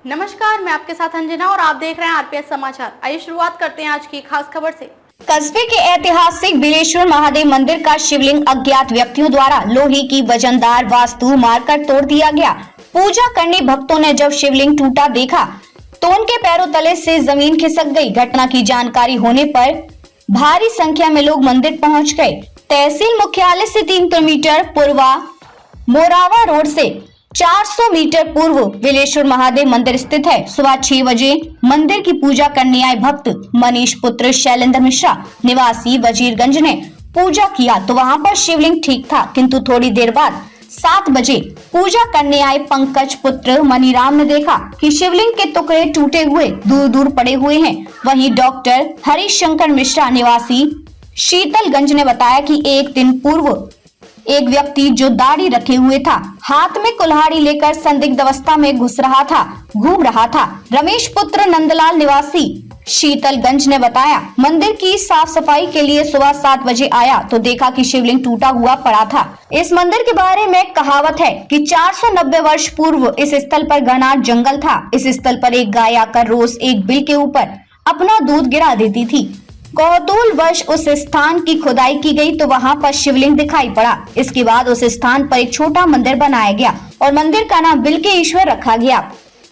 नमस्कार, मैं आपके साथ अंजना और आप देख रहे हैं आरपीएस समाचार। आइए शुरुआत करते हैं आज की खास खबर से। कस्बे के ऐतिहासिक बिलेश्वर महादेव मंदिर का शिवलिंग अज्ञात व्यक्तियों द्वारा लोहे की वजनदार वस्तु मारकर तोड़ दिया गया। पूजा करने भक्तों ने जब शिवलिंग टूटा देखा तो उनके पैरों तले से जमीन खिसक गई। घटना की जानकारी होने पर भारी संख्या में लोग मंदिर पहुंच गए। तहसील मुख्यालय से 3 किलोमीटर पूर्वा मोरावा रोड से 400 मीटर पूर्व बिलेश्वर महादेव मंदिर स्थित है। सुबह 6 बजे मंदिर की पूजा करने आए भक्त मनीष पुत्र शैलेंद्र मिश्रा निवासी वजीरगंज ने पूजा किया तो वहां पर शिवलिंग ठीक था, किंतु थोड़ी देर बाद 7 बजे पूजा करने आए पंकज पुत्र मनीराम ने देखा कि शिवलिंग के टुकड़े टूटे हुए दूर दूर पड़े हुए हैं। वहीं डॉक्टर हरिशंकर मिश्रा निवासी शीतलगंज ने बताया कि एक दिन पूर्व एक व्यक्ति जो दाढ़ी रखे हुए था, हाथ में कुल्हाड़ी लेकर संदिग्ध अवस्था में घूम रहा था। रमेश पुत्र नंदलाल निवासी शीतलगंज ने बताया, मंदिर की साफ सफाई के लिए सुबह 7 बजे आया तो देखा कि शिवलिंग टूटा हुआ पड़ा था। इस मंदिर के बारे में कहावत है कि 490 वर्ष पूर्व इस स्थल पर घना जंगल था। इस स्थल पर एक गाय आकर रोज एक बिल के ऊपर अपना दूध गिरा देती थी। कौतूहलवश उस स्थान की खुदाई की गई तो वहां पर शिवलिंग दिखाई पड़ा। इसके बाद उस स्थान पर एक छोटा मंदिर बनाया गया और मंदिर का नाम बिल के ईश्वर रखा गया।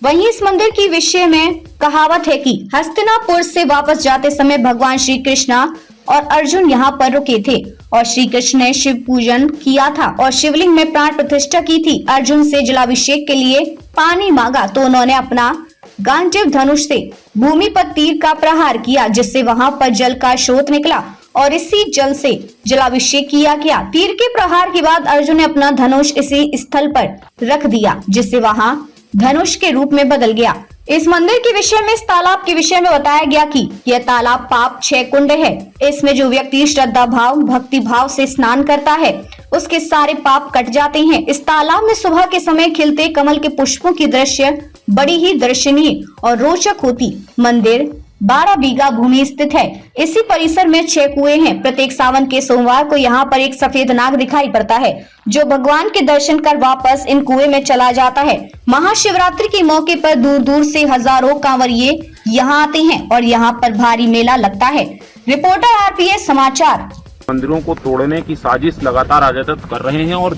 वहीं इस मंदिर की विषय में कहावत है कि हस्तिनापुर से वापस जाते समय भगवान श्री कृष्ण और अर्जुन यहाँ पर रुके थे और श्री कृष्ण ने शिव पूजन किया था और शिवलिंग में प्राण प्रतिष्ठा की थी। अर्जुन से जलाभिषेक के लिए पानी मांगा तो उन्होंने अपना गांडीव धनुष से भूमि पर तीर का प्रहार किया, जिससे वहां पर जल का स्रोत निकला और इसी जल से जलाभिषेक किया गया। तीर के प्रहार के बाद अर्जुन ने अपना धनुष इसी स्थल पर रख दिया, जिससे वहां धनुष के रूप में बदल गया। इस मंदिर के विषय में, इस तालाब के विषय में बताया गया कि यह तालाब पाप 6 कुंड है। इसमें जो व्यक्ति श्रद्धा भाव भक्ति भाव से स्नान करता है उसके सारे पाप कट जाते हैं। इस तालाब में सुबह के समय खिलते कमल के पुष्पों की दृश्य बड़ी ही दर्शनीय और रोचक होती। मंदिर 12 बीघा भूमि स्थित है। इसी परिसर में 6 कुएं हैं। प्रत्येक सावन के सोमवार को यहाँ पर एक सफेद नाग दिखाई पड़ता है जो भगवान के दर्शन कर वापस इन कुएं में चला जाता है। महाशिवरात्रि के मौके पर दूर दूर से हजारों कांवरिये यहाँ आते हैं और यहाँ पर भारी मेला लगता है। रिपोर्टर आरपीएस समाचार। मंदिरों को तोड़ने की साजिश लगातार राजद कर रहे हैं और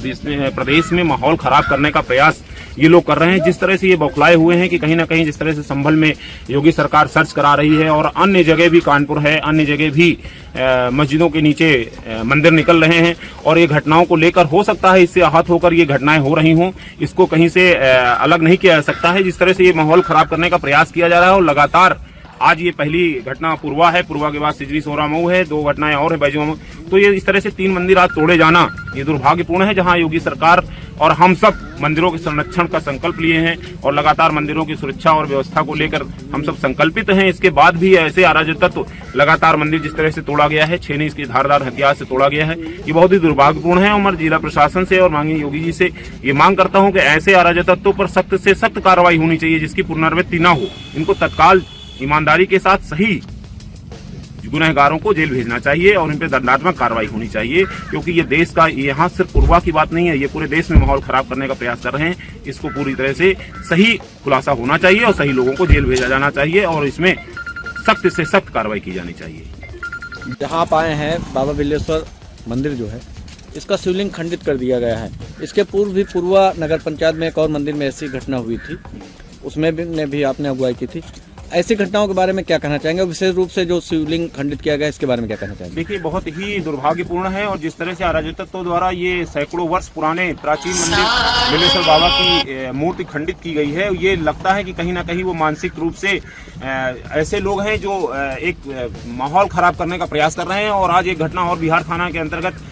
प्रदेश में माहौल खराब करने का प्रयास ये लोग कर रहे हैं। जिस तरह से ये बौखलाए हुए हैं कि कहीं ना कहीं जिस तरह से संभल में योगी सरकार सर्च करा रही है और अन्य जगह भी, कानपुर है, अन्य जगह भी मस्जिदों के नीचे मंदिर निकल रहे हैं और ये घटनाओं को लेकर हो सकता है इससे आहत होकर ये घटनाएं हो रही हों, इसको कहीं से अलग नहीं किया जा सकता है। जिस तरह से ये माहौल खराब करने का प्रयास किया जा रहा है और लगातार आज ये पहली घटना पूर्वा है, पूर्वा के बाद सिजरी सोरा मऊ है, 2 घटनाएं और है बैजू मऊ। तो ये इस तरह से 3 मंदिर आज तोड़े जाना ये दुर्भाग्यपूर्ण है, जहां योगी सरकार और हम सब मंदिरों के संरक्षण का संकल्प लिए हैं और लगातार मंदिरों की सुरक्षा और व्यवस्था को लेकर हम सब संकल्पित हैं। इसके बाद भी ऐसे अराजक तत्व लगातार मंदिर जिस तरह से तोड़ा गया है, छेनी इसकी धारदार हथियार से तोड़ा गया है, ये बहुत ही दुर्भाग्यपूर्ण है। और मैं जिला प्रशासन से और माननीय योगी जी से ये मांग करता हूँ कि ऐसे अराजक तत्वों पर सख्त से सख्त कार्रवाई होनी चाहिए जिसकी पुनरावृत्ति न हो। इनको तत्काल ईमानदारी के साथ सही गुनहगारों को जेल भेजना चाहिए और इन पर दंडात्मक कार्रवाई होनी चाहिए, क्योंकि ये देश का, यहाँ सिर्फ पूर्वा की बात नहीं है, ये पूरे देश में माहौल खराब करने का प्रयास कर रहे हैं। इसको पूरी तरह से सही खुलासा होना चाहिए और सही लोगों को जेल भेजा जाना चाहिए और इसमें सख्त से सख्त कार्रवाई की जानी चाहिए। जहाँ आप आए हैं बाबा बिलेश्वर मंदिर जो है, इसका शिवलिंग खंडित कर दिया गया है। इसके पूर्व भी पूर्वा नगर पंचायत में एक और मंदिर में ऐसी घटना हुई थी, उसमें भी आपने अगुवाई की थी। ऐसी घटनाओं के बारे में क्या कहना चाहेंगे, विशेष रूप से जो शिवलिंग खंडित किया गया इसके बारे में क्या कहना चाहेंगे? देखिए, बहुत ही दुर्भाग्यपूर्ण है और जिस तरह से अराजक तत्वों द्वारा ये सैकड़ों वर्ष पुराने प्राचीन मंदिर बिलेश्वर बाबा की मूर्ति खंडित की गई है, ये लगता है कि कहीं ना कहीं वो मानसिक रूप से ऐसे लोग हैं जो एक माहौल खराब करने का प्रयास कर रहे हैं। और आज एक घटना और बिहार थाना के अंतर्गत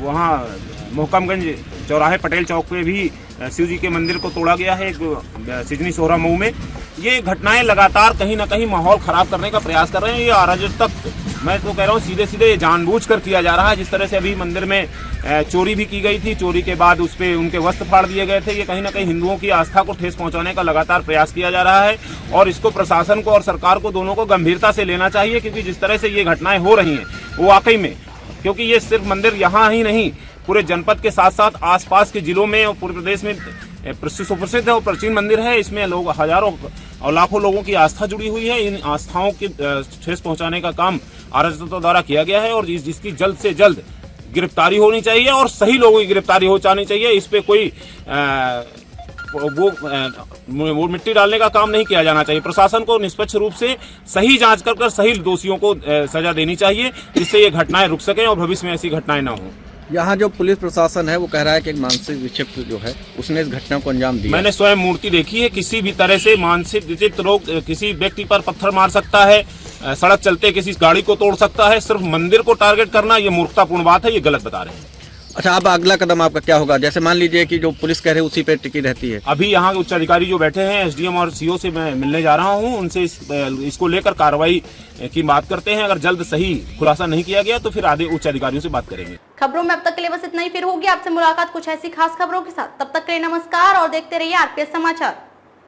वहाँ मोहकमगंज चौराहे पटेल चौक पे भी शिव जी के मंदिर को तोड़ा गया है, एक सिजनी सोहरा मऊ में। ये घटनाएं लगातार कहीं ना कहीं माहौल खराब करने का प्रयास कर रहे हैं। ये अराजक तक, मैं तो कह रहा हूँ, सीधे सीधे जानबूझकर किया जा रहा है। जिस तरह से अभी मंदिर में चोरी भी की गई थी, चोरी के बाद उस पे उनके वस्त्र फाड़ दिए गए थे। ये कहीं ना कहीं हिंदुओं की आस्था को ठेस पहुंचाने का लगातार प्रयास किया जा रहा है और इसको प्रशासन को और सरकार को दोनों को गंभीरता से लेना चाहिए, क्योंकि जिस तरह से ये घटनाएं हो रही हैं वो वाकई में, क्योंकि ये सिर्फ मंदिर यहाँ ही नहीं, पूरे जनपद के साथ साथ आसपास के जिलों में और पूरे प्रदेश में सुप्रसिद्ध है और प्राचीन मंदिर है। इसमें लोग हजारों और लाखों लोगों की आस्था जुड़ी हुई है। इन आस्थाओं की ठेस पहुंचाने का काम अराजकता द्वारा किया गया है और जिसकी जल्द से जल्द गिरफ्तारी होनी चाहिए और सही लोगों की गिरफ्तारी हो जानी चाहिए। इस पे कोई वो मिट्टी डालने का काम नहीं किया जाना चाहिए। प्रशासन को निष्पक्ष रूप से सही जांच कर सही दोषियों को सजा देनी चाहिए, जिससे ये घटनाएं रुक सकें और भविष्य में ऐसी घटनाएं ना हो। यहाँ जो पुलिस प्रशासन है वो कह रहा है कि एक मानसिक विक्षिप्त जो है उसने इस घटना को अंजाम दिया। मैंने स्वयं मूर्ति देखी है। किसी भी तरह से मानसिक विक्षिप्त लोग किसी व्यक्ति पर पत्थर मार सकता है, सड़क चलते किसी गाड़ी को तोड़ सकता है। सिर्फ मंदिर को टारगेट करना ये मूर्खतापूर्ण बात है, ये गलत बता रहे हैं। अच्छा, अब अगला कदम आपका क्या होगा? जैसे मान लीजिए कि जो पुलिस कह रही है उसी पे टिकी रहती है। अभी यहाँ के उच्च अधिकारी जो बैठे हैं, एसडीएम और सीओ से मैं मिलने जा रहा हूँ। उनसे इसको लेकर कार्रवाई की बात करते हैं। अगर जल्द सही खुलासा नहीं किया गया तो फिर आगे उच्च अधिकारियों से बात करेंगे। खबरों में अब तक के लिए बस इतना ही। फिर होगी आपसे मुलाकात कुछ ऐसी खास खबरों के साथ। तब तक के लिए नमस्कार और देखते रहिए आरपीएस समाचार।